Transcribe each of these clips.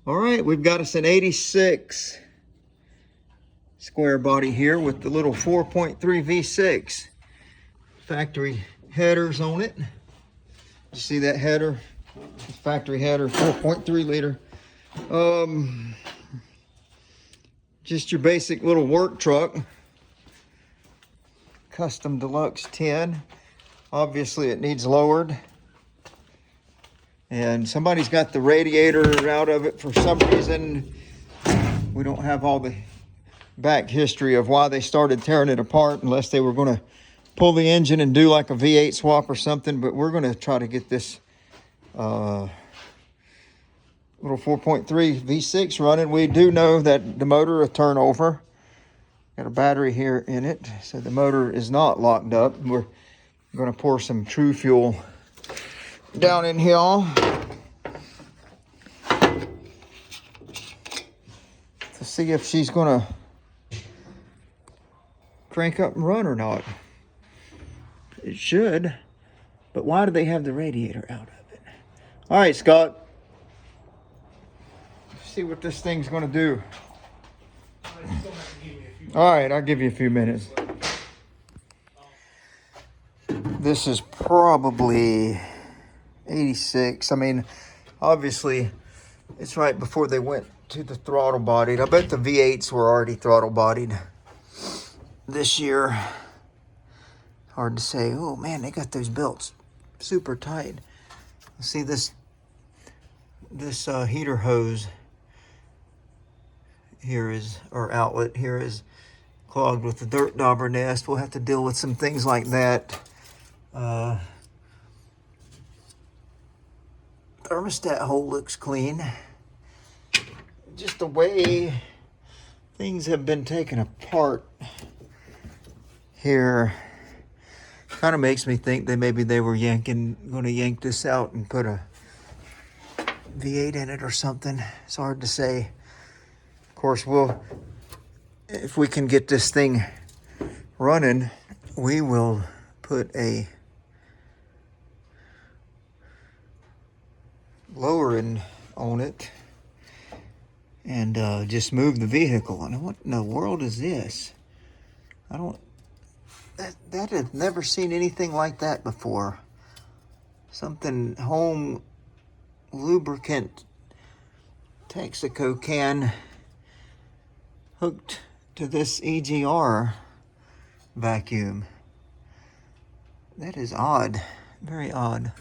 All right, we've got us an 86 SquareBody here with the little 4.3 V6. Factory headers on it. You see that header? Factory header, 4.3 liter. Just your basic little work truck. Custom Deluxe 10. Obviously it needs lowered. And somebody's got the radiator out of it for some reason. We don't have all the back history of why they started tearing it apart, unless they were going to pull the engine and do like a V8 swap or something. But we're going to try to get this little 4.3 V6 running. We do know that the motor will turn over. Got a battery here in it, so the motor is not locked up. We're going to pour some True Fuel down in here to see if she's going to crank up and run or not. It should, but why do they have the radiator out of it? All right, Scott. Let's see what this thing's going to do. All right, I'll give you a few minutes. This is probably 86. I mean, obviously, it's right before they went to the throttle bodied. I bet the V8s were already throttle bodied this year. Hard to say. Oh man, they got those belts super tight. See this heater hose here is, or outlet here is clogged with the dirt dauber nest. We'll have to deal with some things like that. Thermostat hole looks clean. Just the way things have been taken apart here kind of makes me think that maybe they were going to yank this out and put a V8 in it or something. It's hard to say. Of course, if we can get this thing running, we will put a lowering on it and just move the vehicle. And what in the world is this? That I've never seen anything like that before. Something home lubricant Texaco can hooked to this EGR vacuum. That is odd, very odd.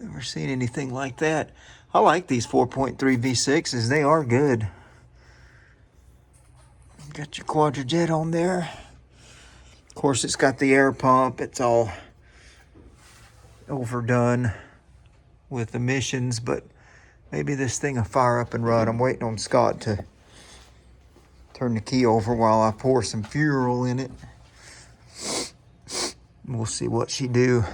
Never seen anything like that. I like these 4.3 V6s, they are good. Got your quadrijet on there. Of course, it's got the air pump. It's all overdone with emissions, but maybe this thing will fire up and run. I'm waiting on Scott to turn the key over while I pour some fuel in it. We'll see what she do.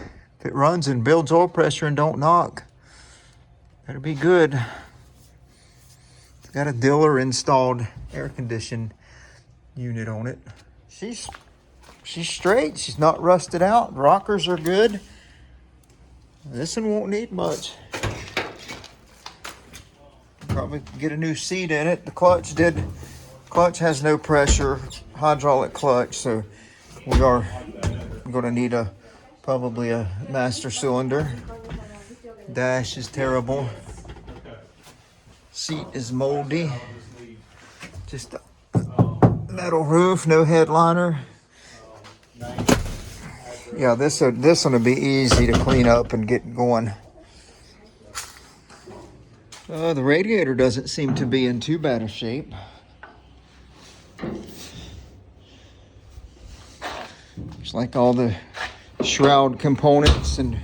If it runs and builds oil pressure and don't knock, that'll be good. It's got a Diller installed air conditioning unit on it. She's straight. She's not rusted out. Rockers are good. This one won't need much. Probably get a new seat in it. The clutch has no pressure, hydraulic clutch, so we are going to need probably a master cylinder. Dash is terrible. Seat is moldy. Just a metal roof, no headliner. Yeah, this one will be easy to clean up and get going. The radiator doesn't seem to be in too bad a shape. It's like all the shroud components and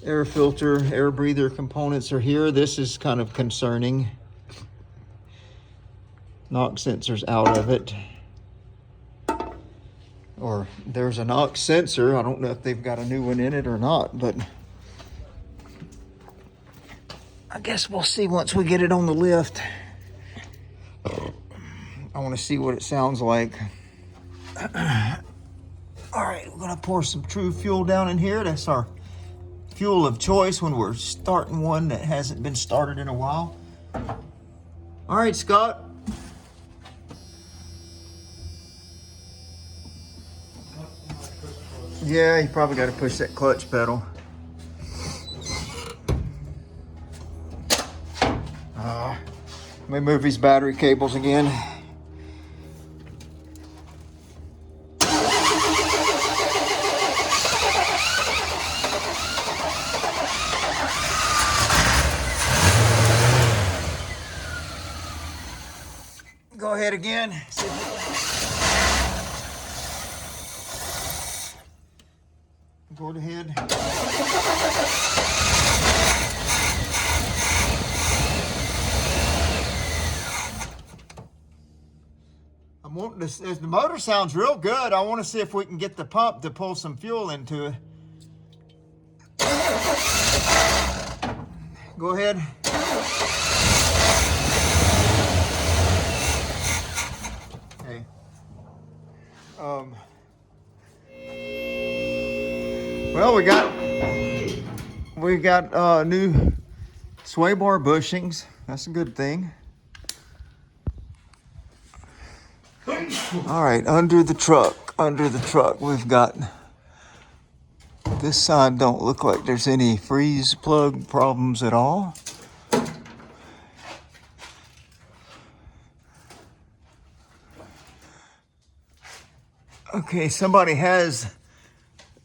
air filter, air breather components are here. This is kind of concerning. Knock sensor's out of it. Or there's a knock sensor. I don't know if they've got a new one in it or not, but I guess we'll see once we get it on the lift. I want to see what it sounds like. All right, we're gonna pour some True Fuel down in here. That's our fuel of choice when we're starting one that hasn't been started in a while. All right, Scott. Yeah, you probably got to push that clutch pedal. Let me move these battery cables again. Go ahead again. Go ahead. I'm wanting to. The motor sounds real good. I want to see if we can get the pump to pull some fuel into it. Go ahead. Okay. Well, we got new sway bar bushings. That's a good thing. All right, under the truck, we've got this side. Don't look like there's any freeze plug problems at all. Okay, somebody has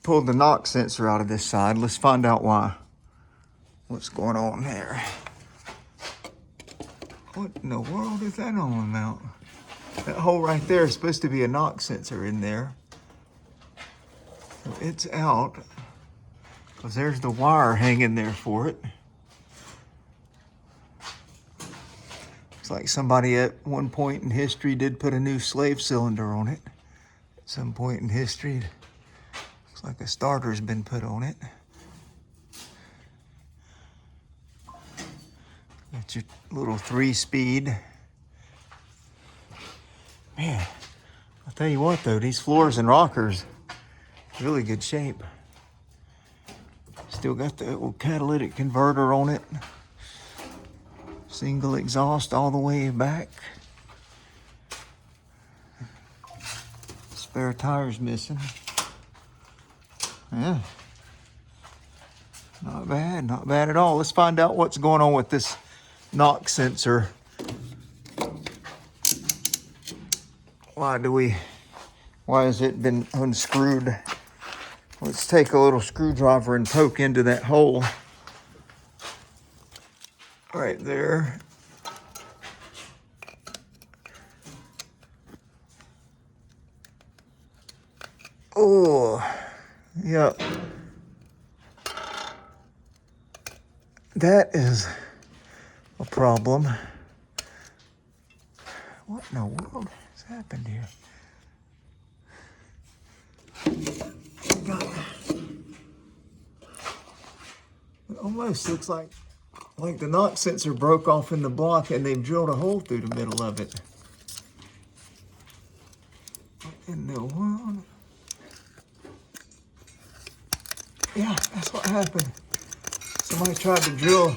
pulled the knock sensor out of this side. Let's find out why. What's going on there? What in the world is that on about? That hole right there is supposed to be a knock sensor in there. So it's out because there's the wire hanging there for it. Looks like somebody at one point in history did put a new slave cylinder on it. At some point in history, looks like a starter's been put on it. Got your little 3-speed. Man, I'll tell you what though, these floors and rockers, really good shape. Still got the old catalytic converter on it. Single exhaust all the way back. Spare tire's missing. Yeah. Not bad at all. Let's find out what's going on with this knock sensor. Why has it been unscrewed? Let's take a little screwdriver and poke into that hole. Right there. Oh, yep. That is a problem. What in the world has happened here? It almost looks like the knock sensor broke off in the block and they've drilled a hole through the middle of it. What in the world? Yeah, that's what happened. Somebody tried to drill,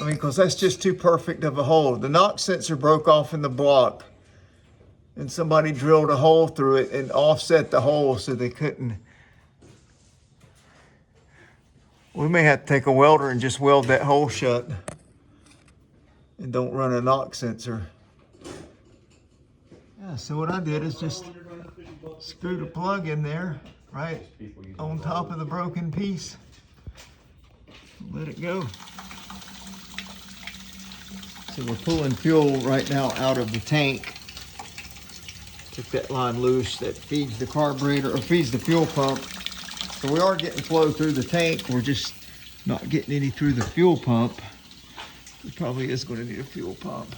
because that's just too perfect of a hole. The knock sensor broke off in the block and somebody drilled a hole through it and offset the hole so they couldn't. We may have to take a welder and just weld that hole shut and don't run a knock sensor. Yeah, so what I did is just screw the plug in there, right on top of the broken piece. Let it go. So we're pulling fuel right now out of the tank. Took that line loose that feeds the carburetor or feeds the fuel pump. So we are getting flow through the tank. We're just not getting any through the fuel pump. It probably is going to need a fuel pump.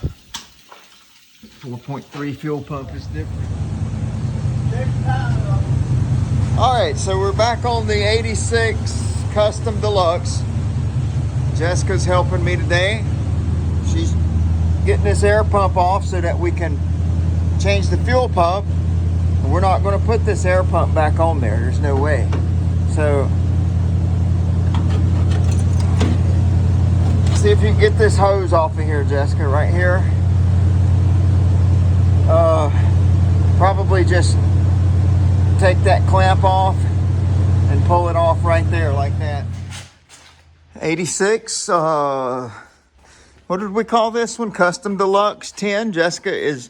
4.3 fuel pump is different. All right, so we're back on the 86 Custom Deluxe. Jessica's helping me today. She's getting this air pump off so that we can change the fuel pump. And we're not going to put this air pump back on there. There's no way. So, see if you can get this hose off of here, Jessica, right here. Probably just take that clamp off and pull it off right there like that. 86, what did we call this one? Custom Deluxe 10. Jessica is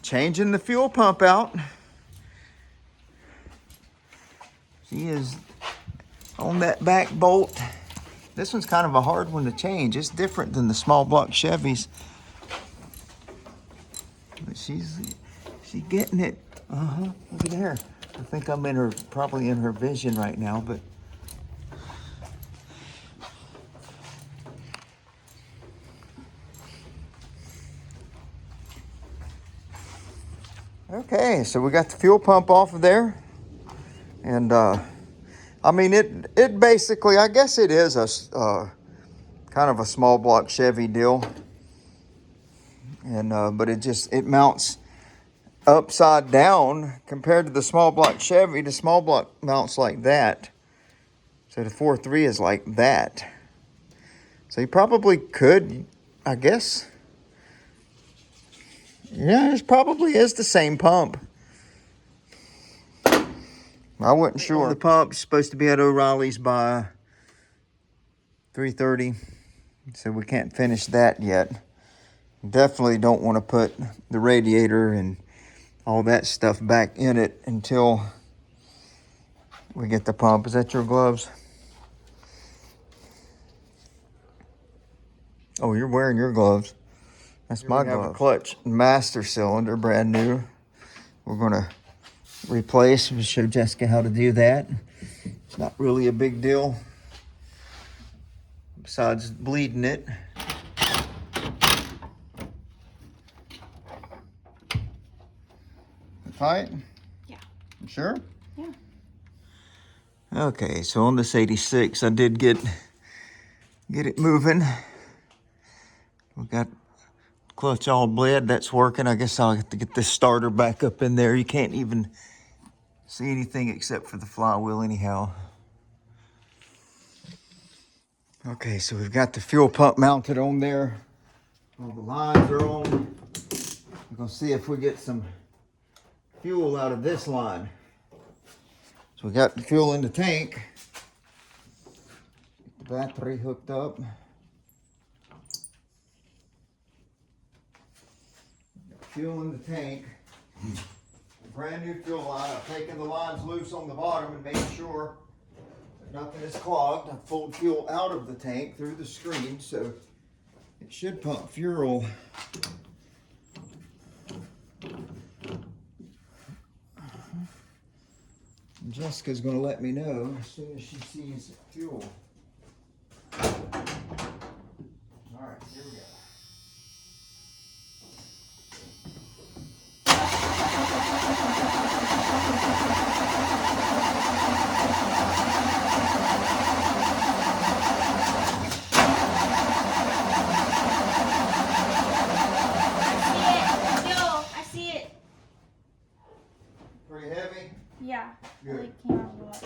changing the fuel pump out. She is on that back bolt. This one's kind of a hard one to change. It's different than the small block Chevys. But she's getting it. Look at there. I think I'm probably in her vision right now, but. Okay, so we got the fuel pump off of there. And I mean, it basically, I guess it is a kind of a small block Chevy deal. And but it mounts upside down compared to the small block Chevy. The small block mounts like that. So the 4.3 is like that. So you probably could, I guess. Yeah, it probably is the same pump. I wasn't sure. The pump's supposed to be at O'Reilly's by 3:30. So we can't finish that yet. Definitely don't want to put the radiator and all that stuff back in it until we get the pump. Is that your gloves? Oh, you're wearing your gloves. That's my glove. We have a clutch master cylinder, brand new. We're gonna replace. We'll show Jessica how to do that. It's not really a big deal, besides bleeding it. Tight? Yeah. You sure? Yeah. Okay, so on this 86, I did get it moving. We got clutch all bled. That's working. I guess I'll have to get this starter back up in there. You can't even see anything except for the flywheel anyhow. Okay, so we've got the fuel pump mounted on there. All the lines are on. We're gonna see if we get some fuel out of this line. So we got the fuel in the tank. Get the battery hooked up. Fuel in the tank. Brand new fuel line. I've taken the lines loose on the bottom and made sure that nothing is clogged. I pulled fuel out of the tank through the screen, so it should pump fuel. And Jessica's going to let me know as soon as she sees fuel. All right, here we go. Yeah. Good. Really came out a lot.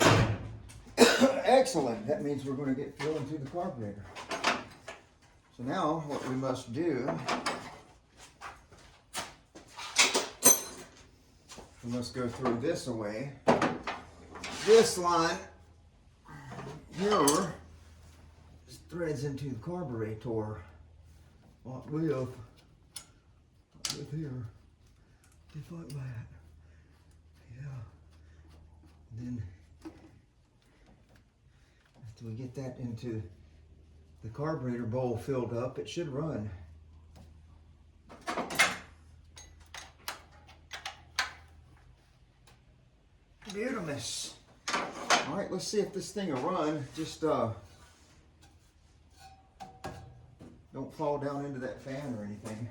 Excellent. That means we're going to get fuel into the carburetor. So now what we must do, we must go through this away. This line here threads into the carburetor. What with here, just like that. Yeah. Then after we get that into the carburetor bowl filled up, it should run. Beautimous. All right, let's see if this thing will run. Just don't fall down into that fan or anything.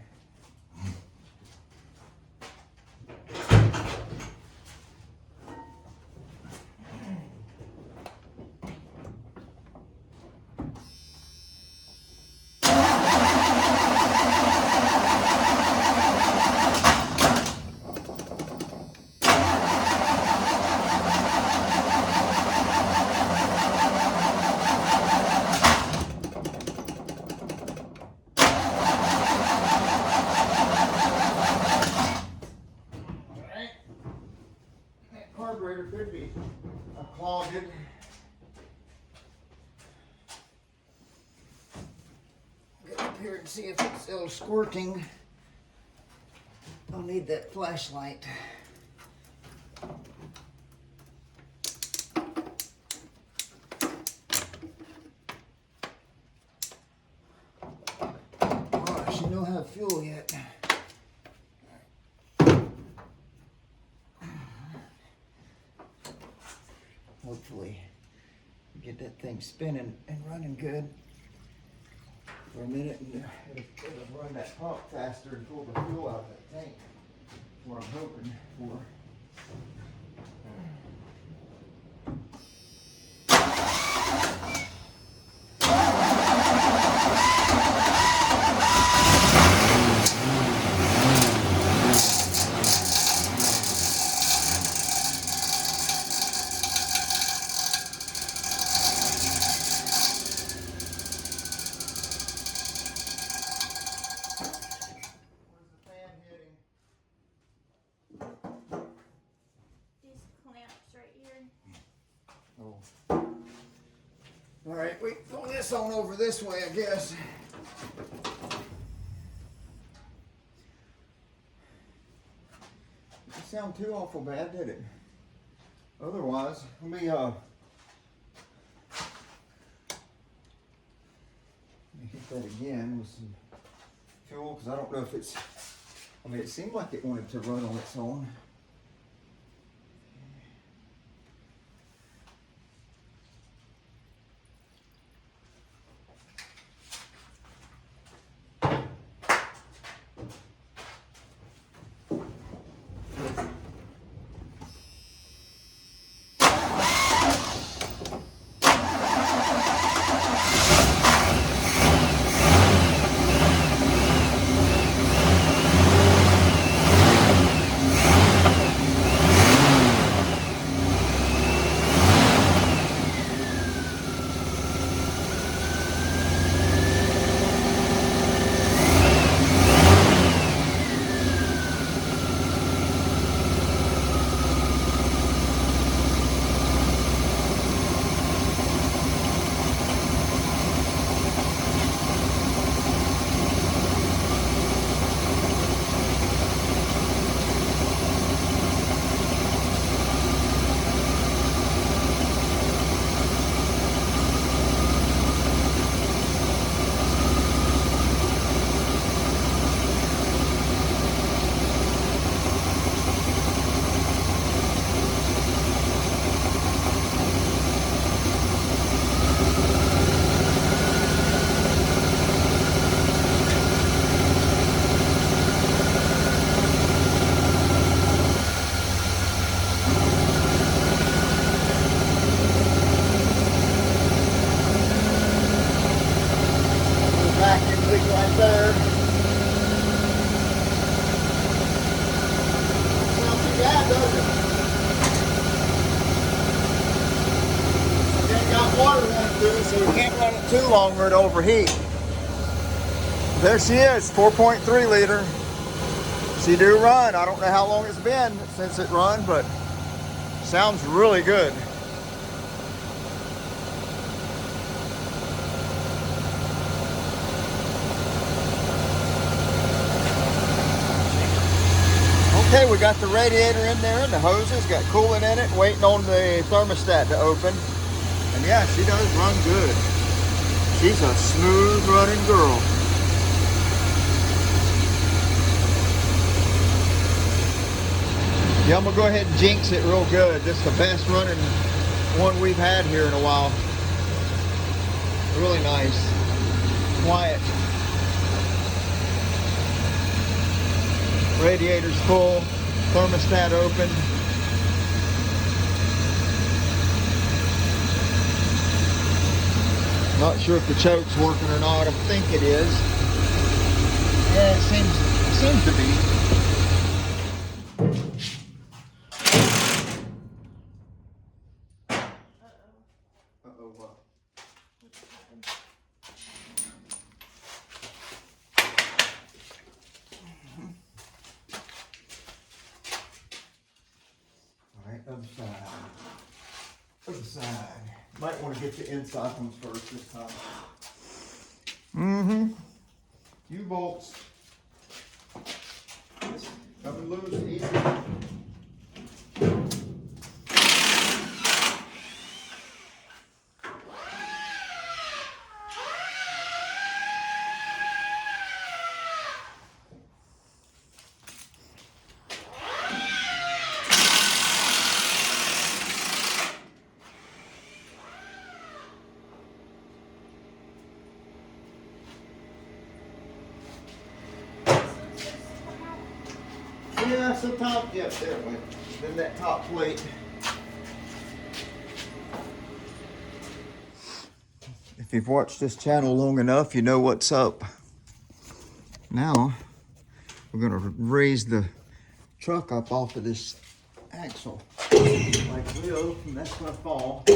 here and see if it's still squirting. I'll need that flashlight. Gosh, you don't have fuel yet. Hopefully get that thing spinning and running good for a minute, and it'll run that pump faster and pull the fuel out of that tank. That's what I'm hoping for. All right, we throw this on over this way, I guess. Didn't sound too awful bad, did it? Otherwise, let me hit that again with some fuel, because I don't know if it's, I mean, it seemed like it wanted to run on its own. Right there. Not too bad, does it? You ain't got water running through it, so you can't run it too long or it'll overheat. There she is, 4.3 liter. She do run. I don't know how long it's been since it run, but sounds really good. Okay, we got the radiator in there and the hoses, got coolant in it, waiting on the thermostat to open. And yeah, she does run good. She's a smooth running girl. Yeah, I'm gonna go ahead and jinx it real good. This is the best running one we've had here in a while. Really nice, quiet. Radiator's full, thermostat open. Not sure if the choke's working or not. I think it is. Yeah, it seems to be. Uh-oh, what? Other side. Other side. Might want to get the inside ones first this time. U-bolts. Coming loose easy. Yeah, so top, yep, there it went. Then that top plate. If you've watched this channel long enough, you know what's up. Now, we're gonna raise the truck up off of this axle. Like so, and that's gonna fall. So,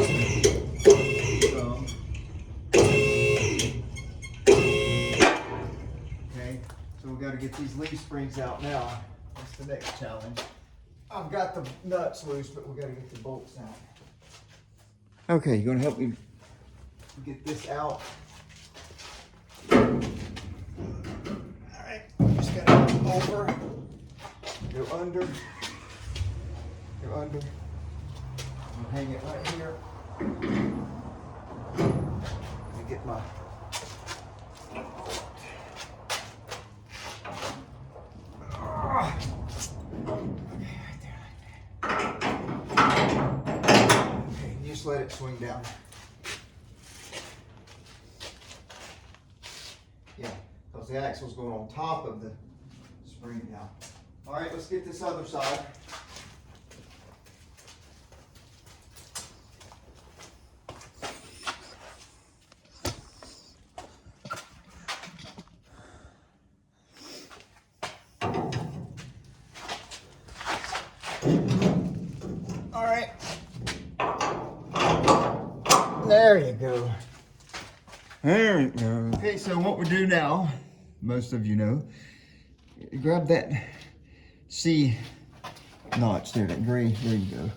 okay, so we gotta get these leaf springs out now. That's the next challenge. I've got the nuts loose, but we gotta get the bolts out. Okay, you gonna help me get this out? Alright, just gotta go over, go under, go under. I'll hang it right here. Let me get my just let it swing down. Yeah, because the axle's going on top of the spring now. All right, let's get this other side. All right. There you go. There you go. Okay, so what we do now, most of you know, grab that C notch there, that gray, there you go.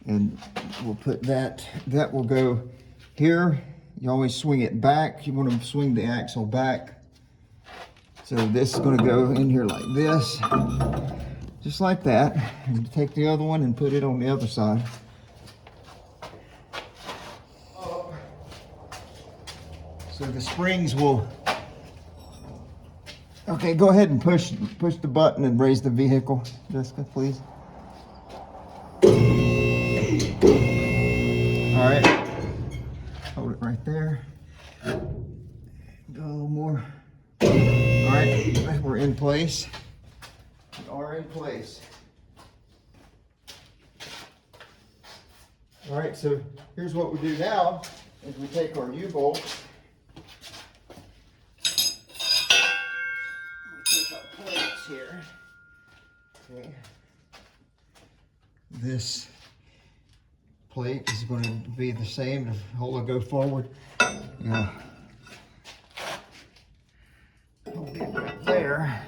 And we'll put that will go here. You always swing it back. You want to swing the axle back. So this is going to go in here like this, just like that. And take the other one and put it on the other side. So the springs will, okay, go ahead and push the button and raise the vehicle, Jessica, please. All right, hold it right there. Go a little more. All right, we're in place. We are in place. All right, so here's what we do now, is we take our U-bolt. Here. Okay. This plate is going to be the same. The whole will go forward. Yeah. Hold it right there.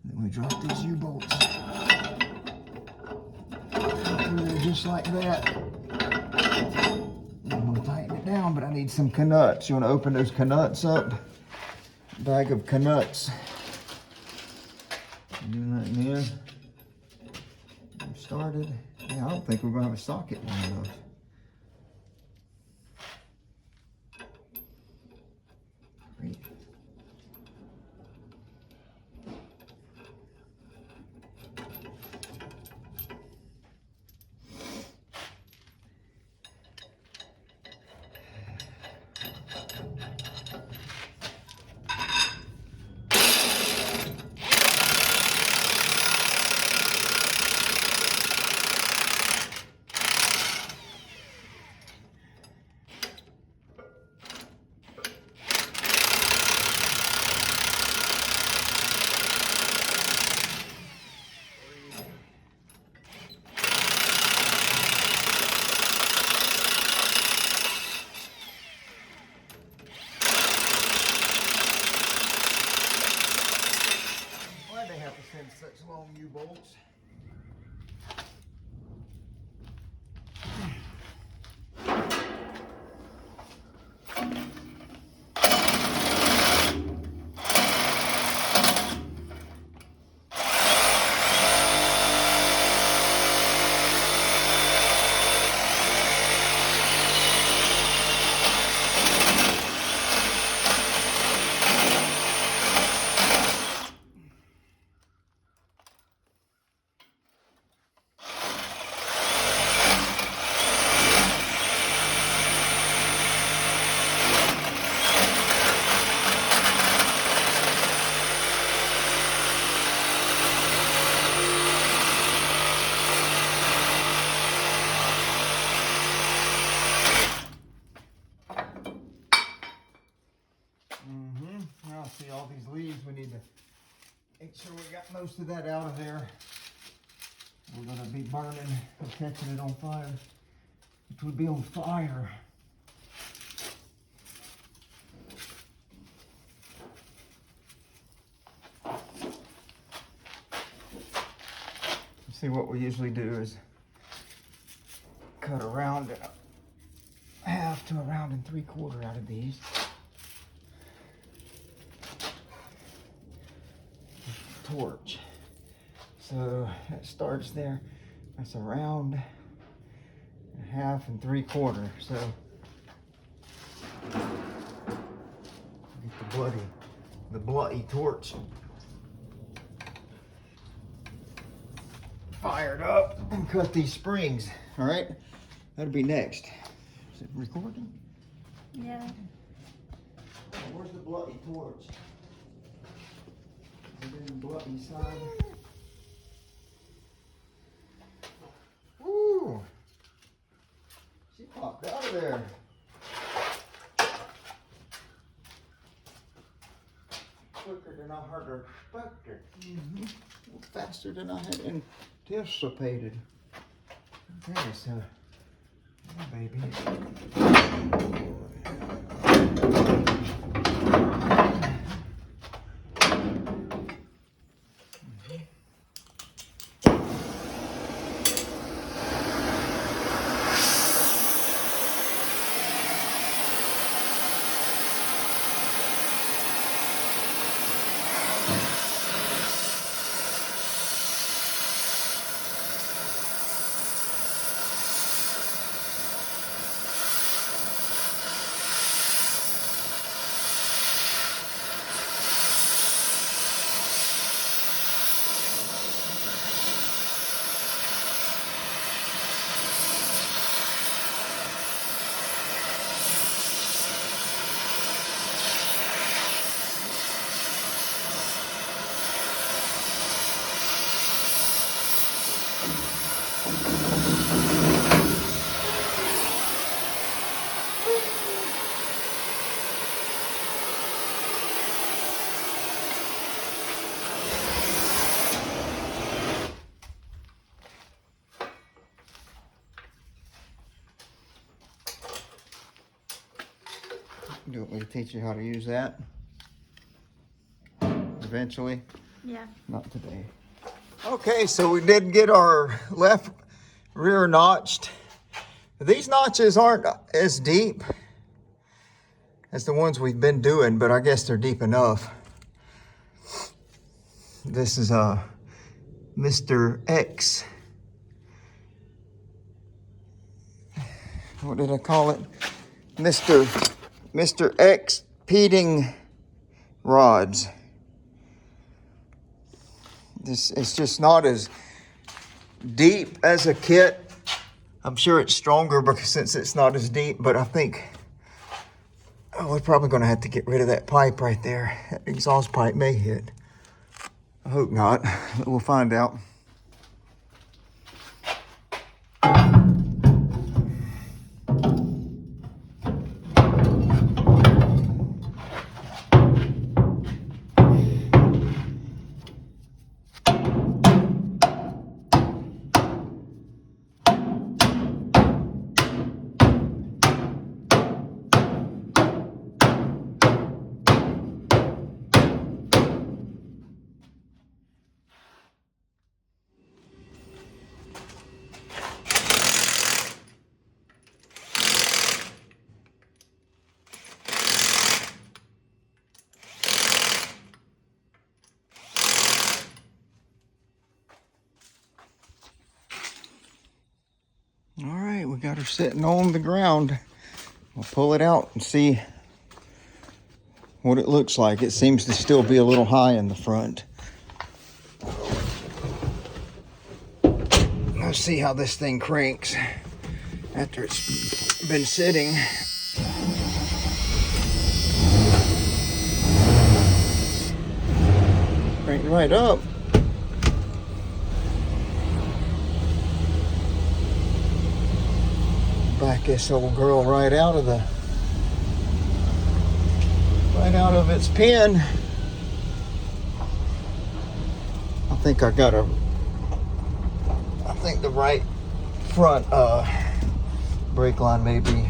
Then we drop these U-bolts. Just like that. I'm going to tighten it down, but I need some canuts. You want to open those canuts up? Bag of canuts. Do that again. I'm started. Yeah, I don't think we're going to have a socket long enough. Great. see all these leaves. We need to make sure we got most of that out of there. We're gonna be burning and catching it on fire. It would be on fire. See, what we usually do is cut a round and a half to a round and 3/4 out of these. Torch. So that starts there. That's a round, a half, and 3/4. So get the bloody torch fired up and cut these springs. All right, that'll be next. Is it recording? Yeah. Where's the bloody torch? Is it in the bloody side? Woo! She popped out of there. Quicker than I heard expected. Faster than I had anticipated. Okay, so, yeah, baby. Do you want me to teach you how to use that? Eventually? Yeah. Not today. Okay, so we did get our left rear notched. These notches aren't as deep as the ones we've been doing, but I guess they're deep enough. This is a Mr. X. What did I call it? Mr. X Peating rods. It's just not as deep as a kit. I'm sure it's stronger because since it's not as deep, but I think we're probably going to have to get rid of that pipe right there. That exhaust pipe may hit. I hope not, but we'll find out. All right, we got her sitting on the ground. We'll pull it out and see what it looks like. It seems to still be a little high in the front. Let's see how this thing cranks after it's been sitting. Crank right up. Back this old girl right out of its pen. think I got a, I think the right front brake line may be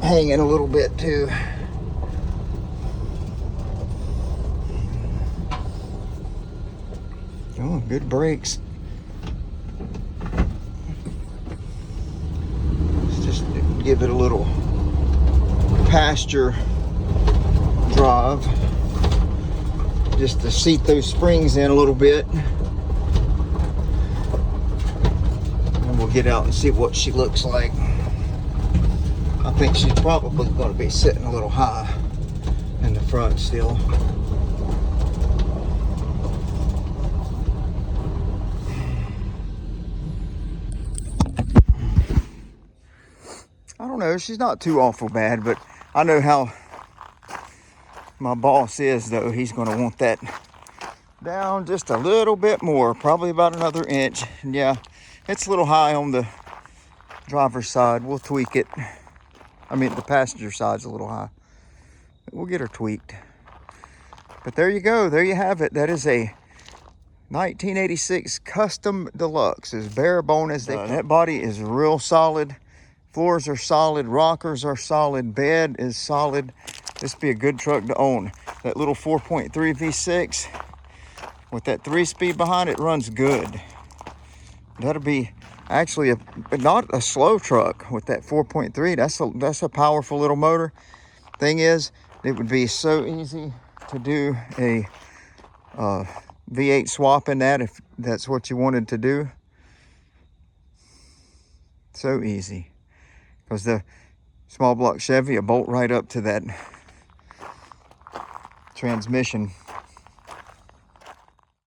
hanging a little bit too. Oh, good brakes. Let's just give it a little pasture drive just to seat those springs in a little bit. And we'll get out and see what she looks like. I think she's probably going to be sitting a little high in the front still. I don't know, she's not too awful bad, but I know how my boss is though. He's going to want that down just a little bit more, probably about another inch. And yeah, it's a little high on the driver's side. We'll tweak it. I mean, the passenger side's a little high. We'll get her tweaked. But there you go. There you have it. That is a 1986 Custom Deluxe. As bare bone as they come. That body is real solid. Floors are solid. Rockers are solid. Bed is solid. This would be a good truck to own. That little 4.3 V6 with that 3-speed behind it runs good. That'll be actually not a slow truck with that 4.3. That's a powerful little motor. Thing is, it would be so easy to do a V8 swap in that if that's what you wanted to do. So easy. Because the small block Chevy will bolt right up to that transmission